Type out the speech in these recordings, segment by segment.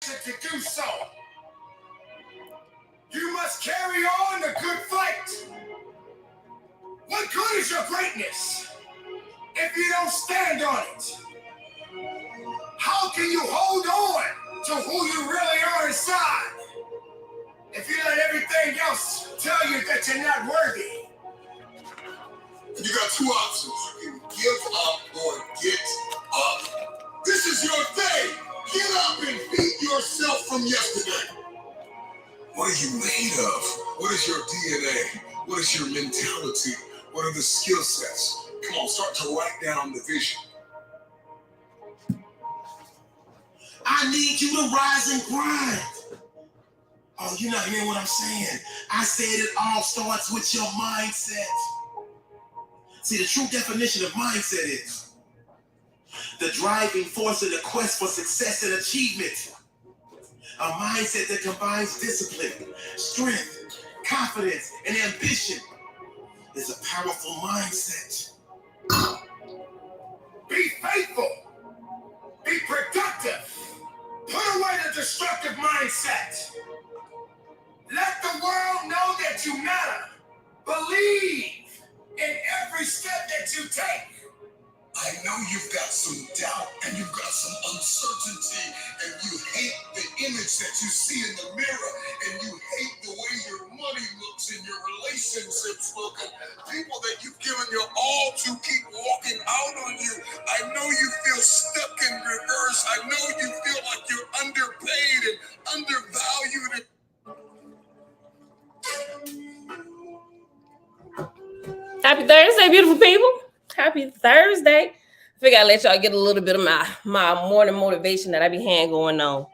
action to do so. You must carry on the good fight. What good is your greatness if you don't stand on it? How can you hold on to who you really are inside if you let everything else tell you that you're not worthy? You got two options. You can give up or get up. This is your day. Get up and beat yourself from yesterday. What are you made of? What is your DNA? What is your mentality? What are the skill sets? Come on, start to write down the vision. I need you to rise and grind. Oh, you're not hearing what I'm saying. I said it all starts with your mindset. See, the true definition of mindset is the driving force in the quest for success and achievement. A mindset that combines discipline, strength, confidence, and ambition is a powerful mindset. Be faithful. Be productive. Put away the destructive mindset. Let the world know that you matter. Believe in every step that you take. I know you've got some doubt and you've got some uncertainty and you hate the image that you see in the mirror and you hate the way your money looks and your relationships look and people that you've given your all to keep walking out on you. I know you feel stuck in reverse. I know you feel like you're underpaid and undervalued. Happy Thursday, beautiful people. Happy Thursday. I figure I'll let y'all get a little bit of my morning motivation that I be having going on.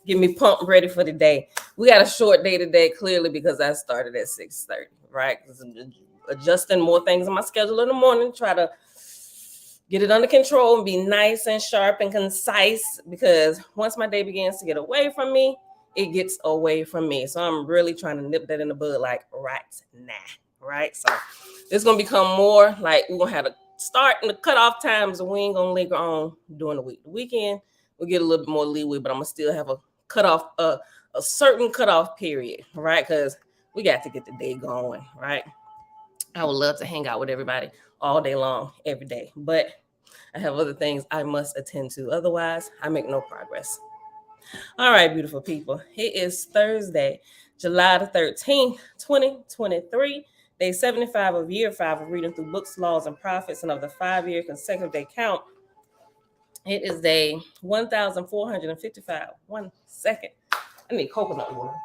Get me pumped ready for the day. We got a short day today, clearly, because I started at 6:30, right? I'm adjusting more things in my schedule in the morning, try to get it under control and be nice and sharp and concise, because once my day begins to get away from me, it gets away from me. So I'm really trying to nip that in the bud like right now, right? So it's going to become more like we're going to have to start in the cutoff times and we ain't going to linger on during the week. The weekend, we'll get a little bit more leeway, but I'm going to still have a cutoff, a certain cutoff period, right? Because we got to get the day going, right? I would love to hang out with everybody all day long, every day, but I have other things I must attend to. Otherwise, I make no progress. All right, beautiful people. It is Thursday, July the 13th, 2023. Day 75 of year 5 of reading through books, laws, and prophets, and of the 5-year consecutive day count. It is day 1,455. 1 second. I need coconut water.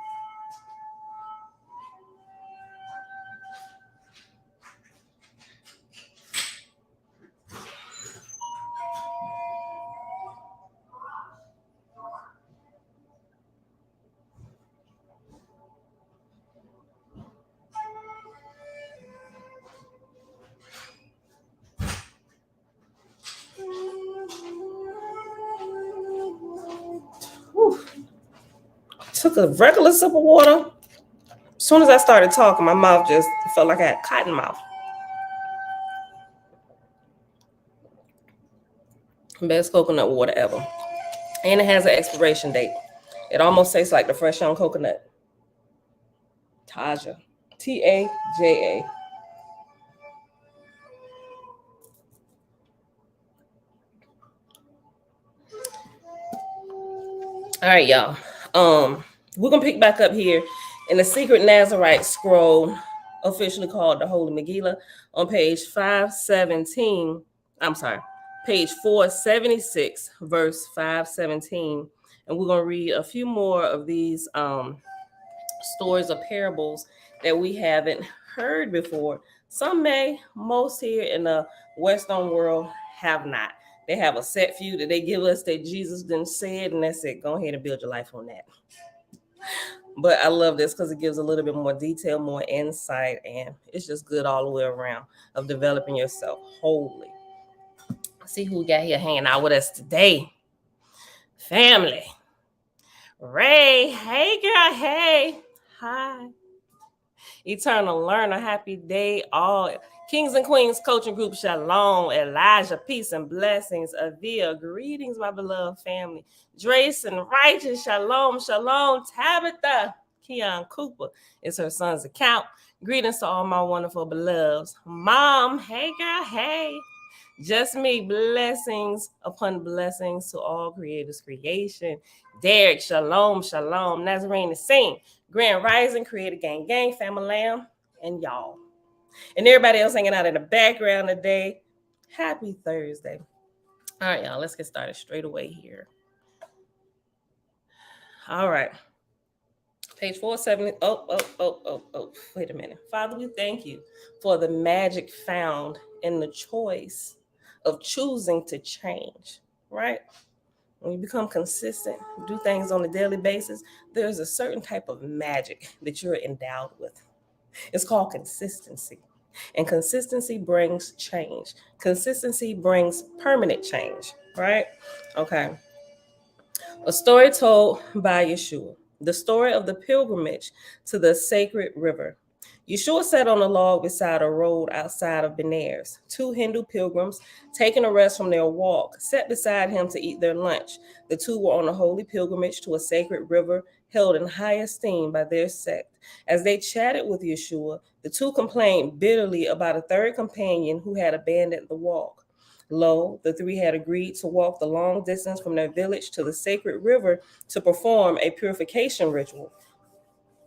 Took a regular sip of water. As soon as I started talking, my mouth just felt like I had cotton mouth. Best coconut water ever. And it has an expiration date. It almost tastes like the fresh young coconut. Taja. Taja. All right, y'all. We're gonna pick back up here in the secret Nazarite scroll, officially called the Holy Megillah, on page 517. I'm sorry, page 476, verse 517. And we're gonna read a few more of these stories or parables that we haven't heard before. Some may, most here in the Western world have not. They have a set few that they give us that Jesus didn't say it, and that's it. Go ahead and build your life on that. But I love this because it gives a little bit more detail, more insight, and it's just good all the way around of developing yourself wholly. See who we got here hanging out with us today. Family. Ray. Hey, girl. Hey. Hi. Eternal learner. Happy day all. Kings and Queens Coaching Group, Shalom, Elijah, peace and blessings. Avia, greetings, my beloved family. Drace and Righteous, Shalom, Shalom. Tabitha, Keon Cooper is her son's account. Greetings to all my wonderful beloveds. Mom, hey girl, hey. Just me, blessings upon blessings to all creators, creation. Derek, Shalom, Shalom. Nazarene the Sing, Grand Rising, Creator Gang Gang, Family Lamb, and y'all. And everybody else hanging out in the background today. Happy Thursday. All right, y'all, let's get started straight away here. All right. Page 470. Wait a minute. Father, we thank you for the magic found in the choice of choosing to change, right? When you become consistent, do things on a daily basis, there's a certain type of magic that you're endowed with. It's called consistency. And consistency brings change. Consistency brings permanent change, right? Okay. A story told by Yahshua. The story of the pilgrimage to the sacred river. Yahshua sat on a log beside a road outside of Benares. Two Hindu pilgrims, taking a rest from their walk, sat beside him to eat their lunch. The two were on a holy pilgrimage to a sacred river held in high esteem by their sect. As they chatted with Yahshua, the two complained bitterly about a third companion who had abandoned the walk. Lo, the three had agreed to walk the long distance from their village to the sacred river to perform a purification ritual.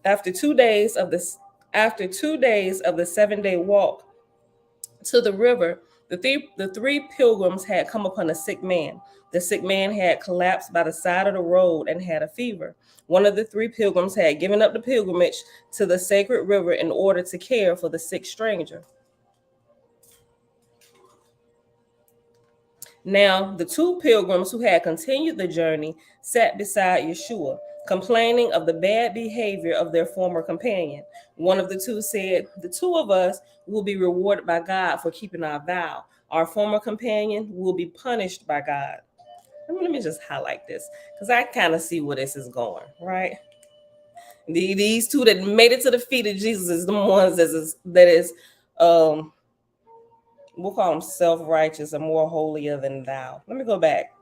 After 2 days of the 7-day walk to the river, the three pilgrims had come upon a sick man. The sick man had collapsed by the side of the road and had a fever. One of the three pilgrims had given up the pilgrimage to the sacred river in order to care for the sick stranger. Now, the two pilgrims who had continued the journey sat beside Yahshua, complaining of the bad behavior of their former companion. One of the two said, "The two of us will be rewarded by God for keeping our vow. Our former companion will be punished by God." Let me just highlight this because I kind of see where this is going, right? These two that made it to the feet of Jesus is the ones that is we'll call them self-righteous and more holier than thou. Let me go back.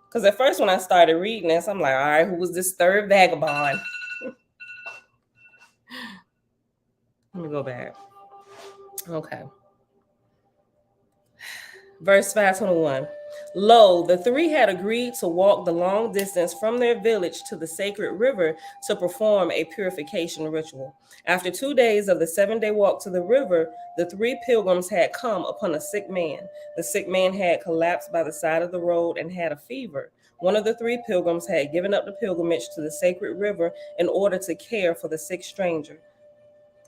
Because at first when I started reading this, I'm like, all right, who was this third vagabond? Let me go back. Okay. Verse 521. Lo, the three had agreed to walk the long distance from their village to the sacred river to perform a purification ritual. After 2 days of the 7-day walk to the river, the three pilgrims had come upon a sick man. The sick man had collapsed by the side of the road and had a fever. One of the three pilgrims had given up the pilgrimage to the sacred river in order to care for the sick stranger.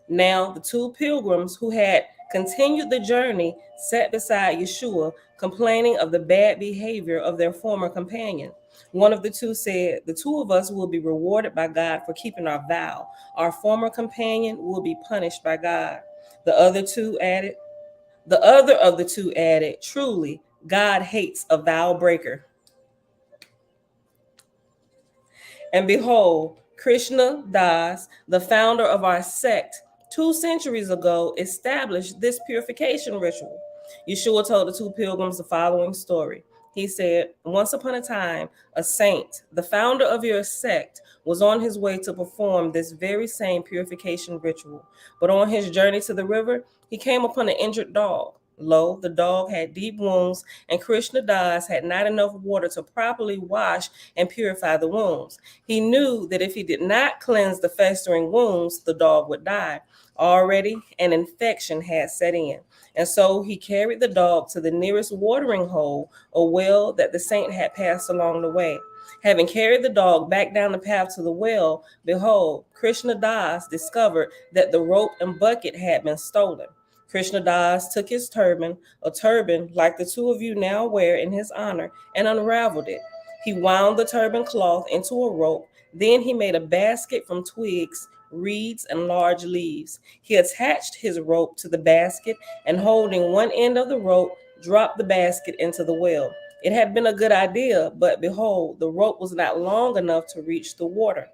Now, the two pilgrims who had continued the journey sat beside Yahshua, complaining of the bad behavior of their former companion. One of the two said, "The two of us will be rewarded by God for keeping our vow. Our former companion will be punished by God." The other of the two added, "Truly, God hates a vow breaker." And behold, Krishna Das, the founder of our sect, 2 centuries ago established this purification ritual. Yahshua told the two pilgrims the following story. He said, "Once upon a time, a saint, the founder of your sect, was on his way to perform this very same purification ritual. But on his journey to the river, he came upon an injured dog. Lo, the dog had deep wounds, and Krishna Das had not enough water to properly wash and purify the wounds. He knew that if he did not cleanse the festering wounds, the dog would die. Already an infection had set in, and so he carried the dog to the nearest watering hole or well that the saint had passed along the way. Having carried the dog back down the path to the well, behold, Krishna Das discovered that the rope and bucket had been stolen. Krishna Das took his turban, a turban like the two of you now wear in his honor, and unraveled it. He wound the turban cloth into a rope. Then he made a basket from twigs, reeds, and large leaves. He attached his rope to the basket and, holding one end of the rope, dropped the basket into the well. It had been a good idea, but behold, the rope was not long enough to reach the water.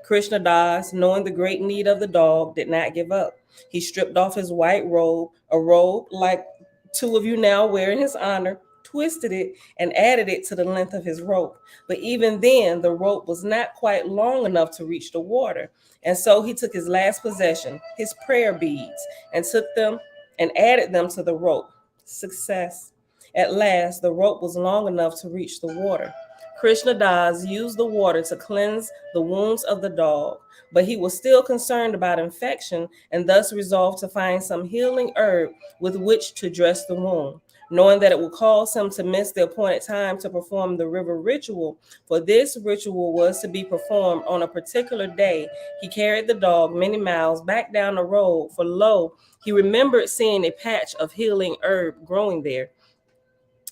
Krishna Das, knowing the great need of the dog, did not give up. He stripped off his white robe, a robe like two of you now wear in his honor, twisted it, and added it to the length of his rope. But even then, the rope was not quite long enough to reach the water. And so he took his last possession, his prayer beads, and took them and added them to the rope. Success. At last, the rope was long enough to reach the water. Krishna Das used the water to cleanse the wounds of the dog, but he was still concerned about infection and thus resolved to find some healing herb with which to dress the wound. Knowing that it would cause him to miss the appointed time to perform the river ritual, for this ritual was to be performed on a particular day, he carried the dog many miles back down the road, for lo, he remembered seeing a patch of healing herb growing there.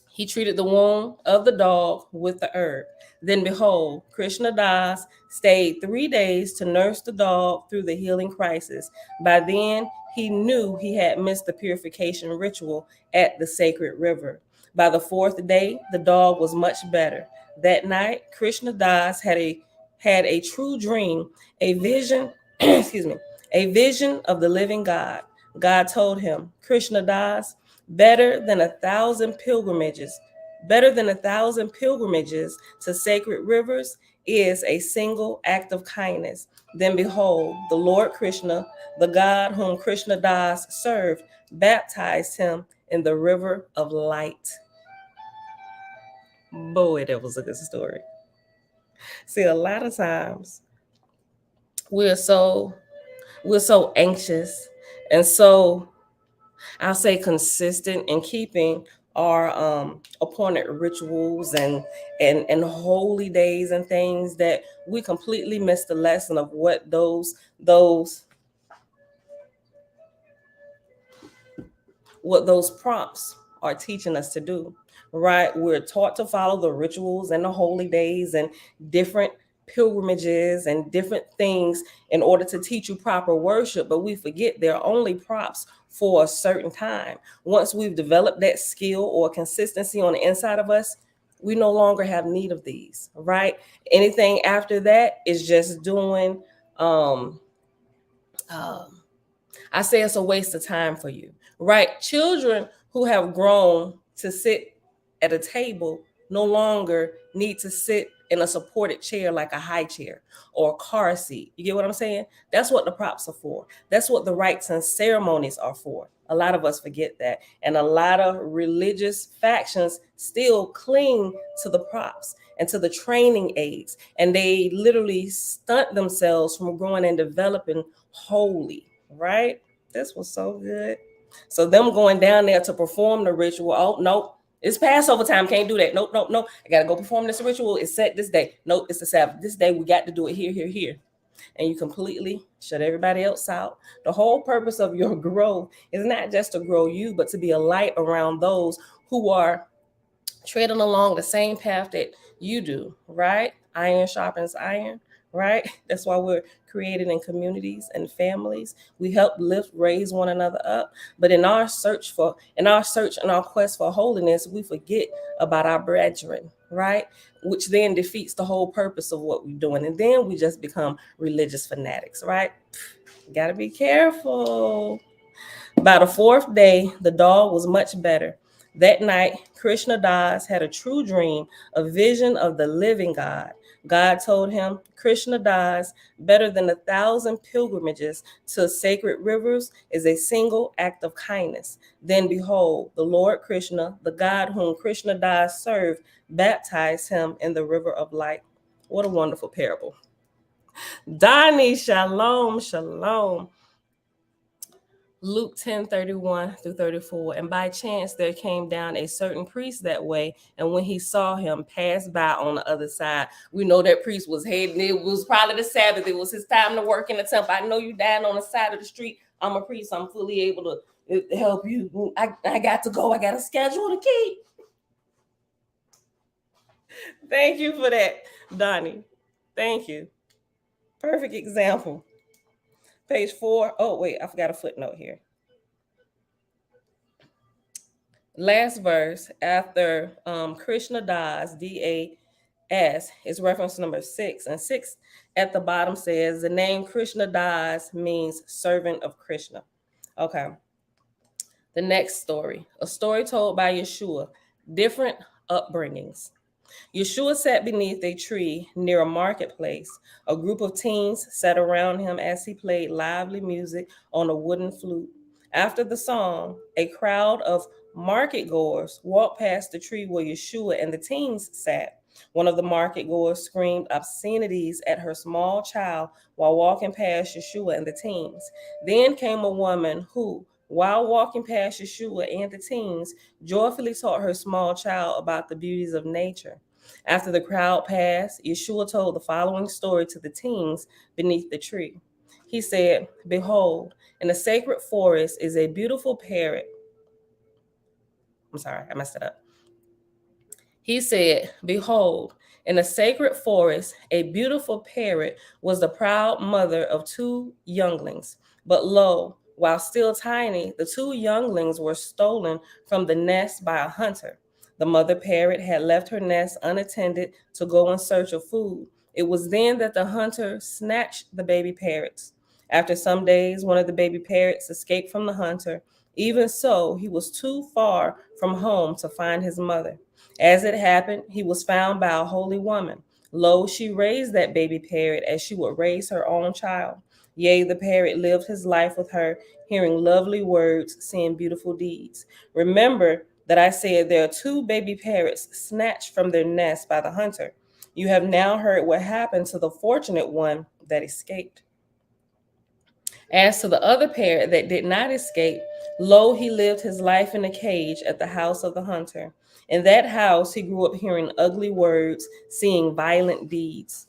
He treated the wound of the dog with the herb. Then behold, Krishna Das stayed 3 days to nurse the dog through the healing crisis. By then, he knew he had missed the purification ritual at the sacred river. By the 4th day, the dog was much better. That night, Krishna Das had a true dream, a vision, excuse me, a vision of the living God. God told him, Krishna Das, better than 1,000 pilgrimages to sacred rivers is a single act of kindness. Then behold, the Lord Krishna, the God whom Krishna Das served, baptized him in the river of light. Boy, that was a good story. See, a lot of times we're so anxious and so, I'll say, consistent in keeping our appointed rituals and holy days and things that we completely miss the lesson of what those prompts are teaching us to do. Right? We're taught to follow the rituals and the holy days and different pilgrimages and different things in order to teach you proper worship, but we forget they're only props for a certain time. Once we've developed that skill or consistency on the inside of us, we no longer have need of these, right? Anything after that is just doing I say it's a waste of time for you, right? Children who have grown to sit at a table no longer need to sit in a supported chair like a high chair or a car seat. You get what I'm saying? That's what the props are for. That's what the rites and ceremonies are for. A lot of us forget that. And a lot of religious factions still cling to the props and to the training aids. And they literally stunt themselves from growing and developing wholly, right? This was so good. So them going down there to perform the ritual. Oh, nope. It's Passover time. Can't do that. Nope. I got to go perform this ritual. It's set this day. Nope. It's the Sabbath. This day we got to do it here. And you completely shut everybody else out. The whole purpose of your growth is not just to grow you, but to be a light around those who are treading along the same path that you do, right? Iron sharpens iron, right? That's why we're created in communities and families. We help lift, raise one another up. But in our search and our quest for holiness, we forget about our brethren, right? Which then defeats the whole purpose of what we're doing. And then we just become religious fanatics, right? Gotta be careful. By the 4th day, the dog was much better. That night, Krishna Das had a true dream, a vision of the living God. God told him, Krishna Das, better than 1,000 pilgrimages to sacred rivers is a single act of kindness. Then behold, the Lord Krishna, the God whom Krishna Das served, baptized him in the river of light. What a wonderful parable. Dani, shalom, shalom. Luke 10:31-34. And by chance there came down a certain priest that way, and when he saw him, passed by on the other side. We know that priest was heading. It was probably the Sabbath. It was his time to work in the temple. I know you dying on the side of the street. I'm a priest. I'm fully able to help you. I got to go. I got a schedule to keep. Thank you for that, Donnie. Thank you. Perfect example. Page 4. Oh, wait, I forgot a footnote here. Last verse after Krishna Das, D-A-S, is reference number 6. And 6 at the bottom says, the name Krishna Das means servant of Krishna. Okay. The next story, a story told by Yahshua, different upbringings. Yahshua sat beneath a tree near a marketplace. A group of teens sat around him as he played lively music on a wooden flute. After the song, a crowd of market goers walked past the tree where Yahshua and the teens sat. One of the market goers screamed obscenities at her small child while walking past Yahshua and the teens. Then came a woman who, while walking past Yahshua and the teens, joyfully taught her small child about the beauties of nature. After the crowd passed, Yahshua told the following story to the teens beneath the tree. He said, "Behold, in the sacred forest is a beautiful parrot." I'm sorry, I messed it up. He said, "Behold, in the sacred forest, a beautiful parrot was the proud mother of two younglings. But lo, while still tiny, the two younglings were stolen from the nest by a hunter. The mother parrot had left her nest unattended to go in search of food. It was then that the hunter snatched the baby parrots. After some days, one of the baby parrots escaped from the hunter. Even so, he was too far from home to find his mother. As it happened, he was found by a holy woman. Lo, she raised that baby parrot as she would raise her own child. Yea, the parrot lived his life with her, hearing lovely words, seeing beautiful deeds. Remember that I said there are two baby parrots snatched from their nest by the hunter. You have now heard what happened to the fortunate one that escaped. As to the other parrot that did not escape, lo, he lived his life in a cage at the house of the hunter. In that house, he grew up hearing ugly words, seeing violent deeds.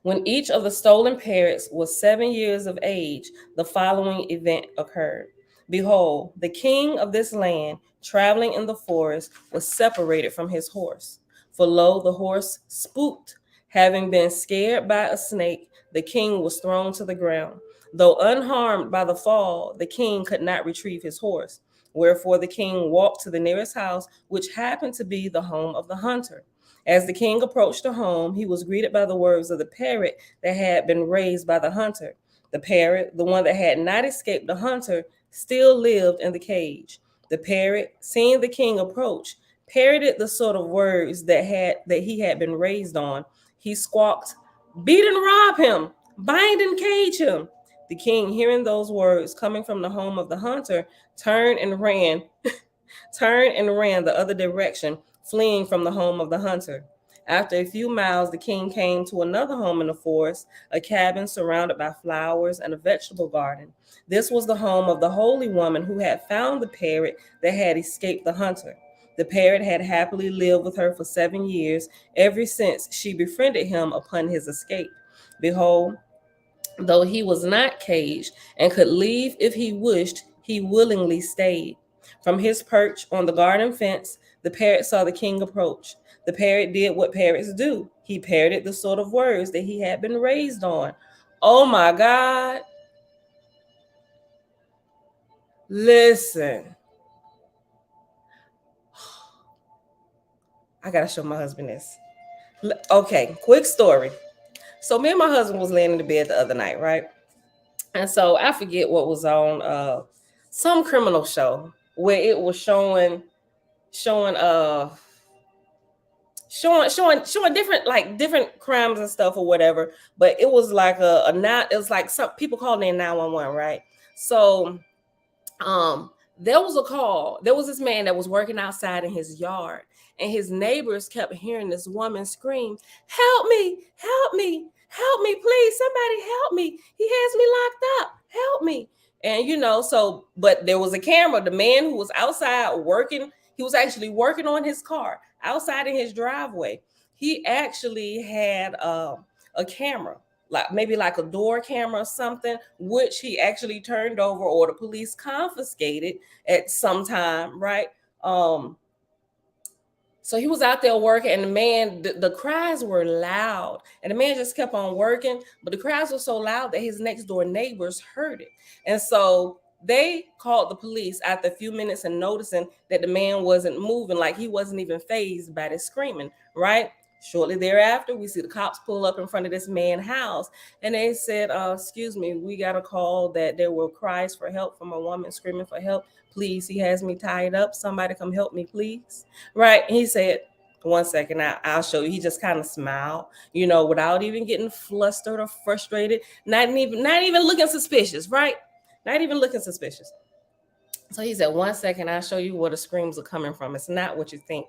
When each of the stolen parrots was 7 years of age, the following event occurred. Behold, the king of this land, traveling in the forest, was separated from his horse. For lo, the horse spooked. Having been scared by a snake, the king was thrown to the ground. Though unharmed by the fall, the king could not retrieve his horse. Wherefore the king walked to the nearest house, which happened to be the home of the hunter. As the king approached the home, he was greeted by the words of the parrot that had been raised by the hunter. The parrot, the one that had not escaped the hunter, still lived in the cage. The parrot, seeing the king approach, parroted the sort of words that he had been raised on. He squawked, "Beat and rob him, bind and cage him." The king, hearing those words coming from the home of the hunter, turned and ran the other direction, fleeing from the home of the hunter. After a few miles, the king came to another home in the forest, a cabin surrounded by flowers and a vegetable garden. This was the home of the holy woman who had found the parrot that had escaped the hunter. The parrot had happily lived with her for 7 years, ever since she befriended him upon his escape. Behold, though he was not caged and could leave if he wished, he willingly stayed. From his perch on the garden fence, the parrot saw the king approach. The parrot did what parrots do. He parroted the sort of words that he had been raised on. Oh my God. Listen. I gotta show my husband this. Okay, quick story. So me and my husband was laying in the bed the other night, right? And so I forget what was on some criminal show where it was showing different crimes and stuff or whatever, but it was like it was like some people calling in 911, right? So there was a call. There was this man that was working outside in his yard, and his neighbors kept hearing this woman scream, "Help me, help me, help me, please, somebody help me. He has me locked up. Help me." And but there was a camera. The man who was outside working, he was actually working on his car outside in his driveway. He actually had a camera, like maybe like a door camera or something, which he actually turned over or the police confiscated at some time, right? So he was out there working, and the man, the cries were loud, and the man just kept on working, but the cries were so loud that his next door neighbors heard it. And so they called the police after a few minutes and noticing that the man wasn't moving, like he wasn't even fazed by the screaming, right? Shortly thereafter, we see the cops pull up in front of this man's house, and they said, excuse me, we got a call that there were cries for help from a woman screaming for help. Please, he has me tied up. Somebody come help me, please. Right? And he said, 1 second, I'll show you. He just kind of smiled, without even getting flustered or frustrated, not even looking suspicious, right? Not even looking suspicious. So he said, 1 second, I'll show you where the screams are coming from. It's not what you think.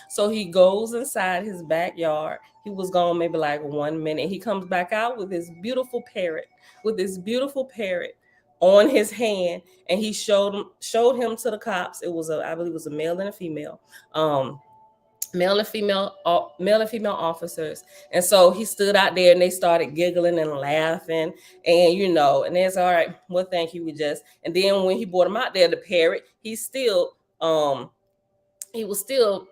So he goes inside his backyard. He was gone maybe like 1 minute. He comes back out with this beautiful parrot, on his hand, and he showed him to the cops. It was I believe it was a male and a female. Male and female officers. And so he stood out there and they started giggling and laughing, and and it's all right. Well, thank you. And then when he brought him out there, the parrot, he was still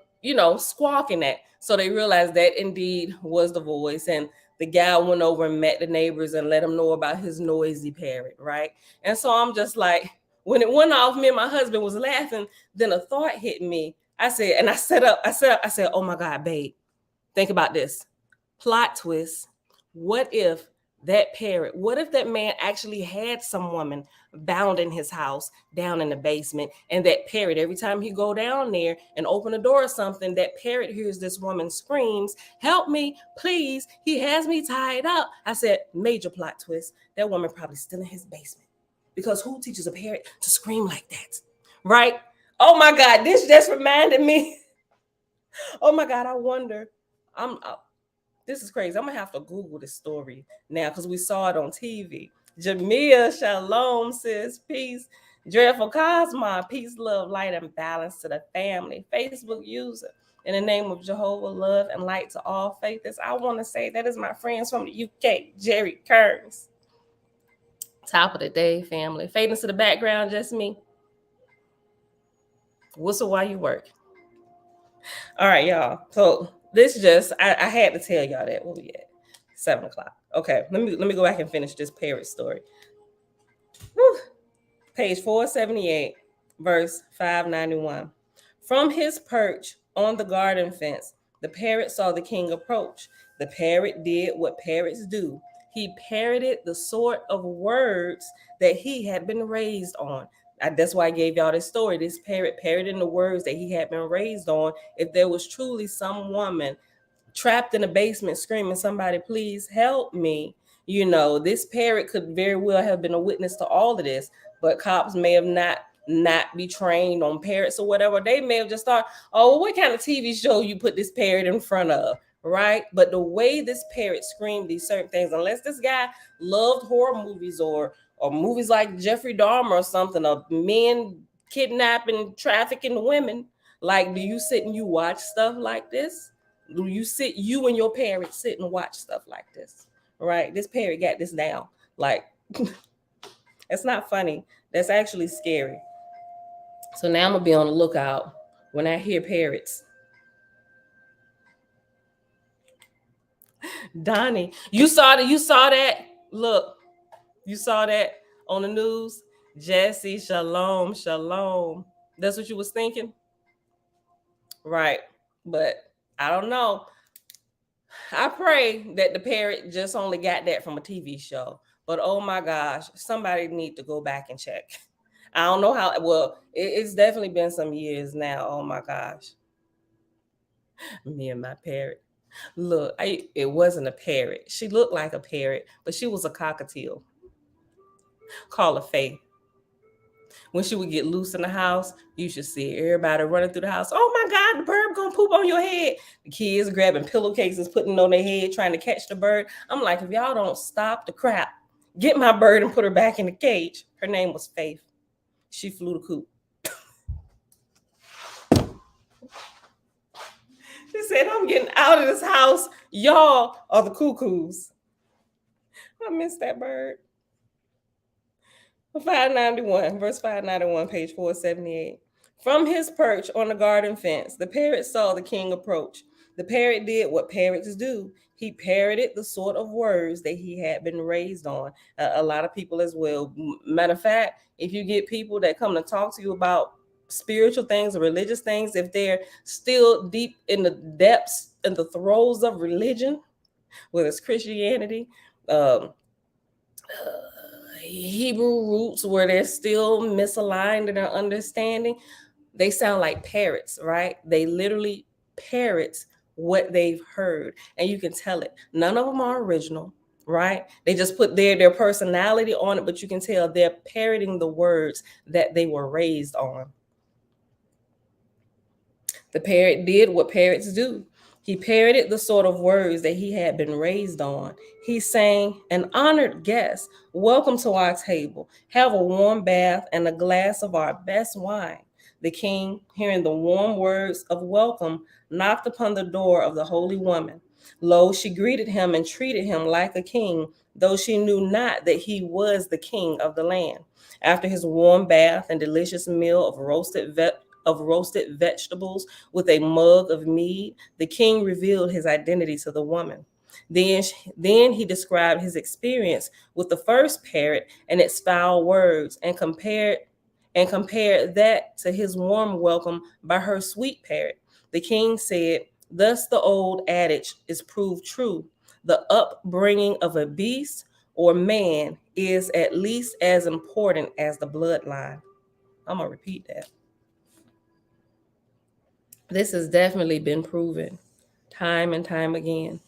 squawking at. So they realized that indeed was the voice, and the guy went over and met the neighbors and let them know about his noisy parrot, right? And so I'm just like, when it went off, me and my husband was laughing, then a thought hit me. I said, oh my God, babe, think about this. Plot twist. What if that man actually had some woman bound in his house down in the basement, and that parrot, every time he go down there and open the door or something, that parrot hears this woman screams, help me, please, he has me tied up. I said, major plot twist. That woman probably still in his basement, because who teaches a parrot to scream like that, right? Oh my God, this just reminded me. Oh my God, I wonder. This is crazy. I'm gonna have to Google this story now because we saw it on TV. Jamia, shalom, sis, peace. Dreadful Cosma, peace, love, light, and balance to the family. Facebook user, in the name of Jehovah, love and light to all faithers. I want to say that is my friends from the UK, Jerry Kearns. Top of the day, family. Fading to the background, just me. Whistle while you work. All right, y'all. So this I had to tell y'all that. What we at? 7 o'clock. Okay, let me go back and finish this parrot story. Woo. Page 478, verse 591. From his perch on the garden fence, the parrot saw the king approach. The parrot did what parrots do. He parroted the sort of words that he had been raised on. That's why I gave y'all this story. This parrot parroting the words that he had been raised on. If there was truly some woman trapped in a basement screaming, somebody please help me, this parrot could very well have been a witness to all of this. But cops may have not be trained on parrots or whatever. They may have just thought, oh, what kind of TV show you put this parrot in front of, right? But the way this parrot screamed these certain things, unless this guy loved horror movies or movies like Jeffrey Dahmer or something, of men kidnapping, trafficking women, like, do you sit and you watch stuff like this? Do you and your parents sit and watch stuff like this, right? This parrot got this down. Like, it's not funny. That's actually scary. So now I'm gonna be on the lookout when I hear parrots. Donnie, you saw that? Look, you saw that on the news? Jesse, shalom. That's what you was thinking? Right. But I don't know. I pray that the parrot just only got that from a TV show. But oh my gosh, somebody need to go back and check. I don't know how. Well, it's definitely been some years now. Oh my gosh. Me and my parrot. Look, it wasn't a parrot. She looked like a parrot, but she was a cockatiel. Call her Faye. When she would get loose in the house, you should see everybody running through the house. Oh my God, the bird gonna poop on your head. The kids grabbing pillowcases, putting it on their head, trying to catch the bird. I'm like, if y'all don't stop the crap, get my bird and put her back in the cage. Her name was Faith. She flew the coop. She said, I'm getting out of this house. Y'all are the cuckoos. I miss that bird. 591, verse 591, page 478. From his perch on the garden fence, the parrot saw the king approach. The parrot did what parrots do. He parroted the sort of words that he had been raised on. A lot of people as well. Matter of fact, if you get people that come to talk to you about spiritual things or religious things, if they're still deep in the depths the throes of religion, whether it's Christianity, Hebrew roots, where they're still misaligned in their understanding, they sound like parrots, right? They literally parrots what they've heard, and you can tell it. None of them are original, right? They just put their personality on it, but you can tell they're parroting the words that they were raised on. The parrot did what parrots do. He parroted the sort of words that he had been raised on. He sang, "An honored guest, welcome to our table. Have a warm bath and a glass of our best wine." The king, hearing the warm words of welcome, knocked upon the door of the holy woman. Lo, she greeted him and treated him like a king, though she knew not that he was the king of the land. After his warm bath and delicious meal of roasted vegetables with a mug of mead, the king revealed his identity to the woman. Then he described his experience with the first parrot and its foul words, and compared that to his warm welcome by her sweet parrot. The king said, "Thus the old adage is proved true. The upbringing of a beast or man is at least as important as the bloodline." I'm going to repeat that. This has definitely been proven time and time again.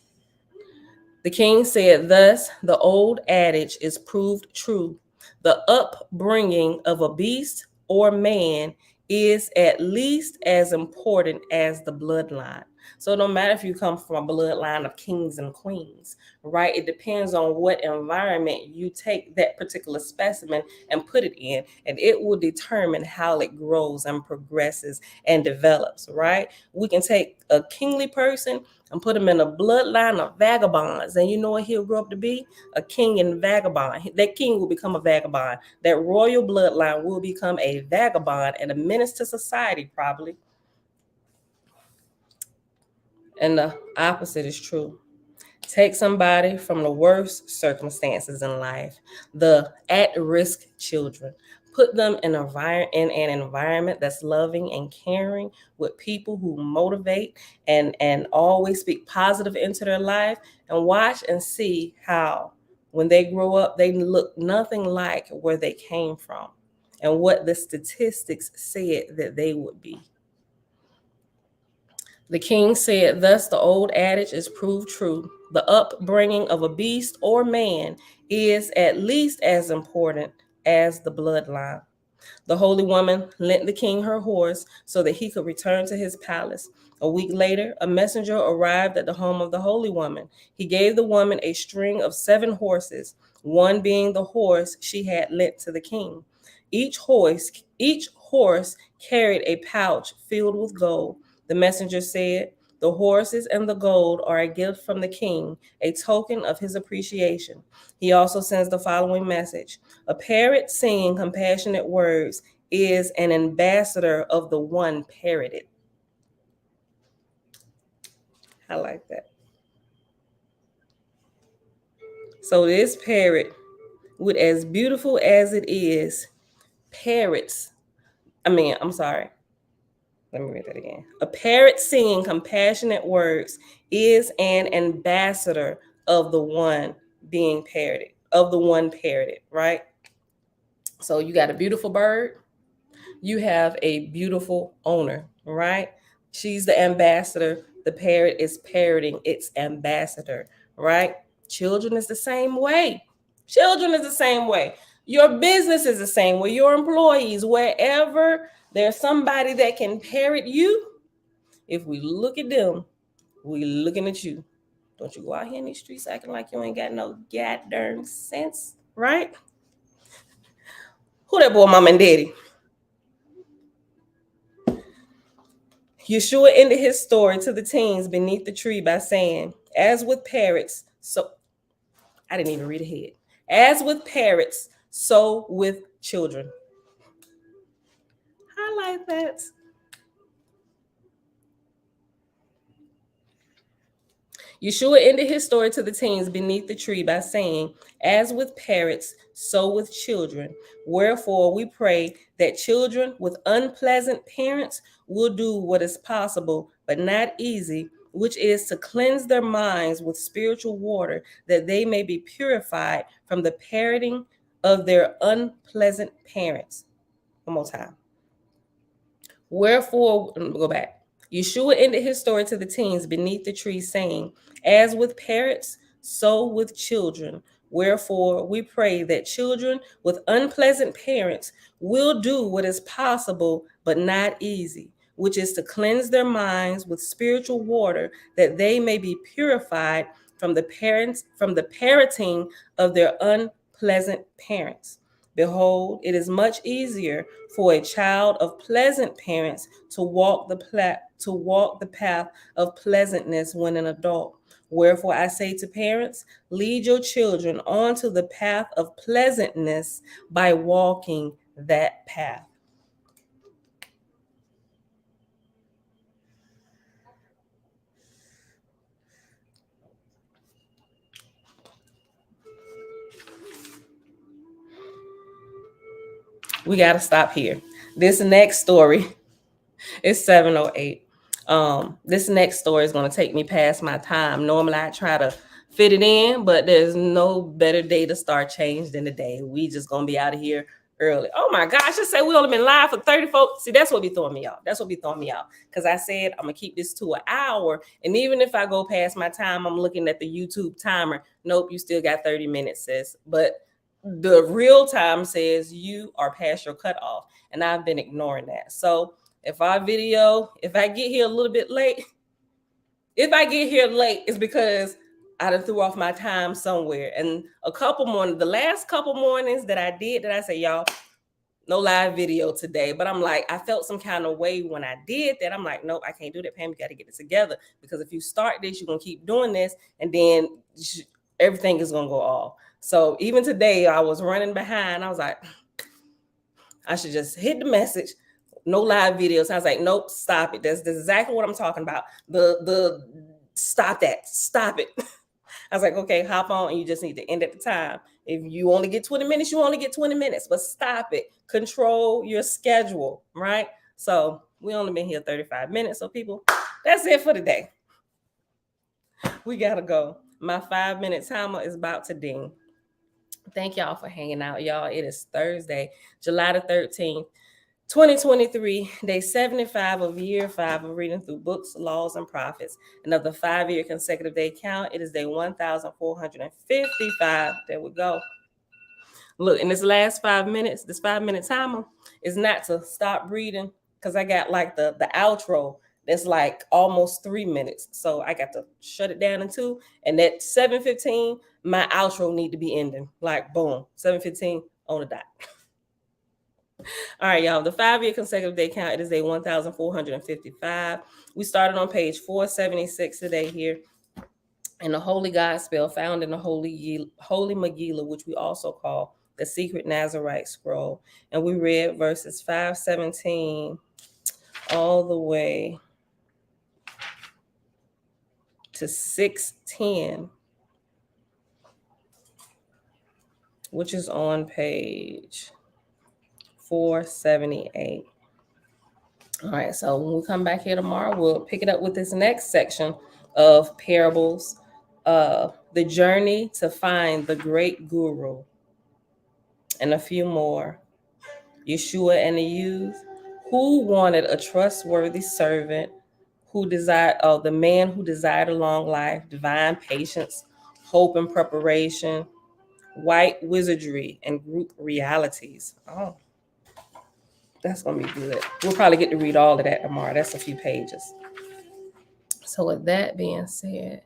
The king said, "Thus the old adage is proved true. The upbringing of a beast or man is at least as important as the bloodline." So no matter if you come from a bloodline of kings and queens, right? It depends on what environment you take that particular specimen and put it in, and it will determine how it grows and progresses and develops, right? We can take a kingly person and put him in a bloodline of vagabonds, and you know what he'll grow up to be? A king and vagabond. That king will become a vagabond. That royal bloodline will become a vagabond and a menace to society, probably. And the opposite is true. Take somebody from the worst circumstances in life, the at-risk children. Put them in an environment that's loving and caring, with people who motivate and always speak positive into their life, and watch and see how, when they grow up, they look nothing like where they came from and what the statistics said that they would be. The king said, "Thus the old adage is proved true. The upbringing of a beast or man is at least as important as the bloodline." The holy woman lent the king her horse so that he could return to his palace. A week later, a messenger arrived at the home of the holy woman. He gave the woman a string of 7 horses, one being the horse she had lent to the king. Each horse carried a pouch filled with gold. The messenger said, "The horses and the gold are a gift from the king, a token of his appreciation." He also sends the following message: "A parrot singing compassionate words is an ambassador of the one parroted." I like that. So this parrot, with as beautiful as it is, parrots, let me read that again. A parrot singing compassionate words is an ambassador of the one being parroted, right? So you got a beautiful bird, you have a beautiful owner, right? She's the ambassador. The parrot is parroting its ambassador, right? Children is the same way. Your business is the same way. Your employees, wherever there's somebody that can parrot you, if we look at them, we looking at you. Don't you go out here in these streets acting like you ain't got no goddamn sense, right? Who that boy, mom and daddy? Yahshua ended his story to the teens beneath the tree by saying, "As with parrots, so..." I didn't even read ahead. "As with parrots, so with children." I like that. Yahshua ended his story to the teens beneath the tree by saying, "As with parrots, so with children. Wherefore we pray that children with unpleasant parents will do what is possible, but not easy, which is to cleanse their minds with spiritual water, that they may be purified from the parenting of their unpleasant parents. One more time. Wherefore, go back. Yahshua ended his story to the teens beneath the tree, saying, as with parents, so with children. Wherefore, we pray that children with unpleasant parents will do what is possible but not easy, which is to cleanse their minds with spiritual water, that they may be purified from the parenting of their unpleasant parents. Behold, it is much easier for a child of pleasant parents to walk the path of pleasantness when an adult. Wherefore I say to parents, lead your children onto the path of pleasantness by walking that path. We got to stop here. This next story is 7:08. This next story is going to take me past my time. Normally I try to fit it in, but there's no better day to start change than today. We just going to be out of here early. Oh my gosh, I should say we only been live for 34. See, that's what be throwing me off. Because I said I'm going to keep this to an hour. And even if I go past my time, I'm looking at the YouTube timer. Nope, you still got 30 minutes, sis. But the real time says you are past your cutoff. And I've been ignoring that. So if I get here a little bit late, it's because I done threw off my time somewhere. And the last couple mornings that I say, y'all, no live video today. But I'm like, I felt some kind of way when I did that. I'm like, nope, I can't do that, Pam. You got to get it together. Because if you start this, you're going to keep doing this. And then everything is going to go off. So even today, I was running behind. I was like, I should just hit the message. No live videos. I was like, nope, stop it. That's exactly what I'm talking about. Stop it. I was like, okay, hop on, and you just need to end at the time. If you only get 20 minutes, you only get 20 minutes, but stop it. Control your schedule, right? So we only been here 35 minutes. So people, that's it for today. We got to go. My 5-minute timer is about to ding. Thank y'all for hanging out, y'all. It is Thursday, July the 13th. 2023, day 75 of year 5 of reading through books, laws, and prophets. And of the 5-year consecutive day count, it is day 1455. There we go. Look, in this last 5 minutes, this 5-minute timer is not to stop reading, because I got like the outro that's like almost 3 minutes. So I got to shut it down in 2. And at 7:15, my outro need to be ending. Like boom, 7:15 on the dot. All right, y'all. The 5-year consecutive day count, it is day 1455. We started on page 476 today here in the Holy Gospel found in the Holy Megillah, which we also call the Secret Nazarite Scroll. And we read verses 517 all the way to 610, which is on page 478. All right, so when we come back here tomorrow, we'll pick it up with this next section of parables, the journey to find the great guru, and a few more. Yahshua and the youth, who wanted a trustworthy servant, the man who desired a long life, divine patience, hope and preparation, white wizardry, and group realities. Oh, that's going to be good. We'll probably get to read all of that tomorrow. That's a few pages. So with that being said,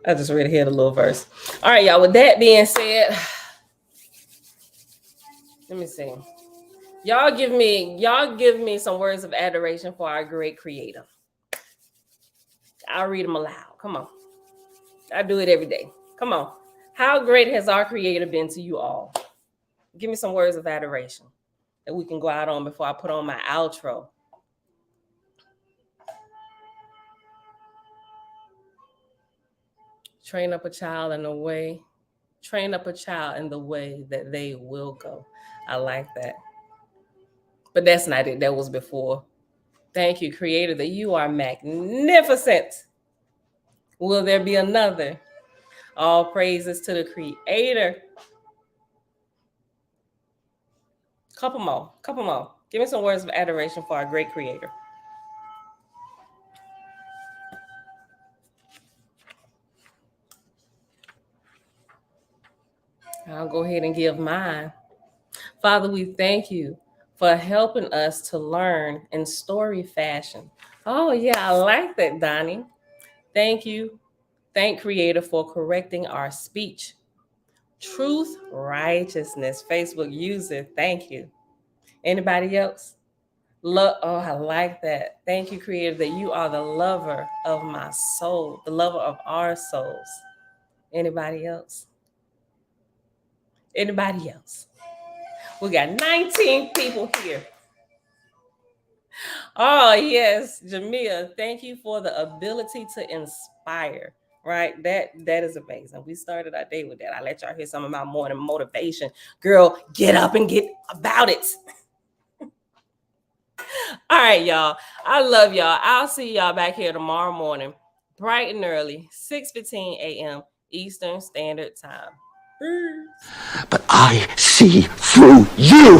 I just read ahead a little verse. All right, y'all. With that being said, let me see. Y'all give me some words of adoration for our great creator. I'll read them aloud. Come on. I do it every day. Come on. How great has our creator been to you all? Give me some words of adoration that we can go out on before I put on my outro. Train up a child in the way that they will go. I like that. But that's not it. That was before. Thank you, Creator, that you are magnificent. Will there be another? All praises to the Creator. Couple more. Give me some words of adoration for our great Creator. I'll go ahead and give mine. Father, we thank you for helping us to learn in story fashion. Oh, yeah, I like that, Donnie. Thank you. Thank Creator for correcting our speech. Truth, righteousness, Facebook user. Thank you. Anybody else? Oh, I like that. Thank you, Creator, that you are the lover of my soul, the lover of our souls. Anybody else? Anybody else? We got 19 people here. Oh, yes, Jamia, thank you for the ability to inspire, right? That is amazing. We started our day with that. I let y'all hear some of my morning motivation. Girl, get up and get about it. All right, y'all. I love y'all. I'll see y'all back here tomorrow morning, bright and early, 6:15 a.m. Eastern Standard Time. But I see through you.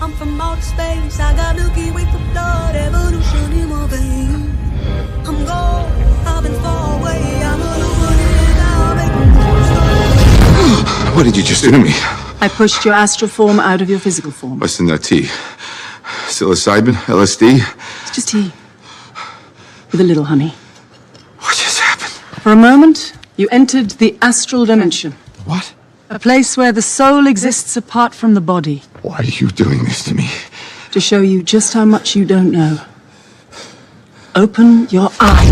I'm from outer space. I got Milky Way for blood, evolution in my veins. I'm gold. I've been far away. I'm illuminated now, making moves. What did you just do to me? I pushed your astral form out of your physical form. What's in that tea? Psilocybin? LSD? It's just tea. With a little honey. What just happened? For a moment, you entered the astral dimension. What? A place where the soul exists apart from the body. Why are you doing this to me? To show you just how much you don't know. Open your eye.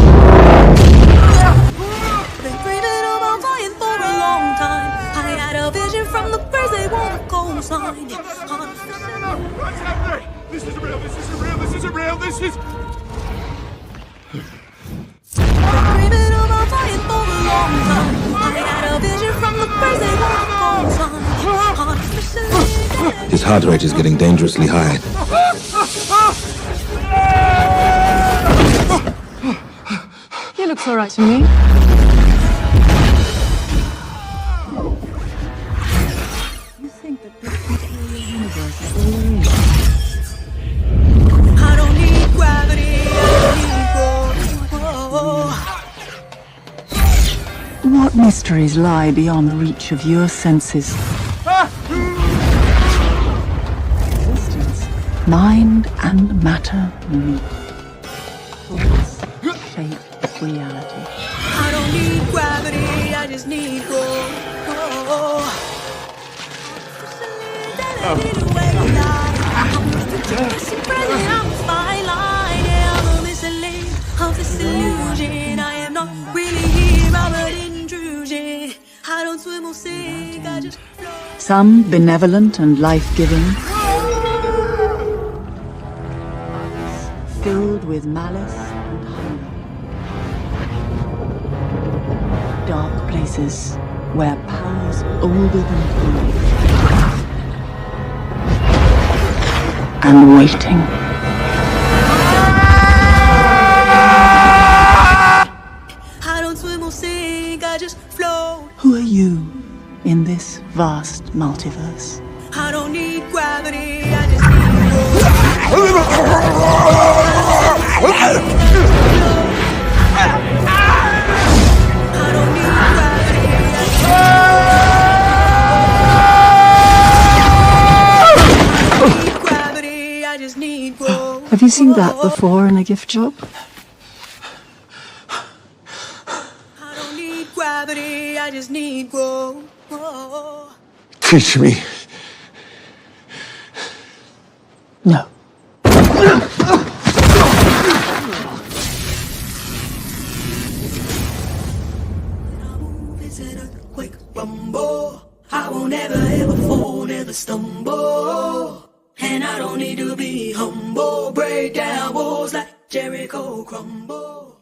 Been dreaming about flying for a long time. I had a vision from the birds, they want a cold sign. What's happening? This isn't real, this isn't real, this isn't real, this is... Dreaming about flying for a long time. I had a vision from the birds, they want a cold sign. His heart rate is getting dangerously high. He looks all right to me. You think that this particular universe is all there is? I don't need gravity, I need What mysteries lie beyond the reach of your senses? Existence, mind and matter meet. Thoughts shape reality. I don't need gravity, I just need growth. I am not really here, I'm an intrusion. I don't swim or sink, I just float. Some benevolent and life-giving, filled with malice and hunger. Dark places where powers older than time and waiting. I don't swim or sink, I just float. Who are you in this vast multiverse? I don't need gravity, I just need gravity, I just need growth. Have you seen that before in a gift shop? I don't need gravity, I just need growth. Teach me. No. It's an earthquake rumble. I won't ever fall, never stumble. And I don't need to be humble. Break down walls like Jericho crumble.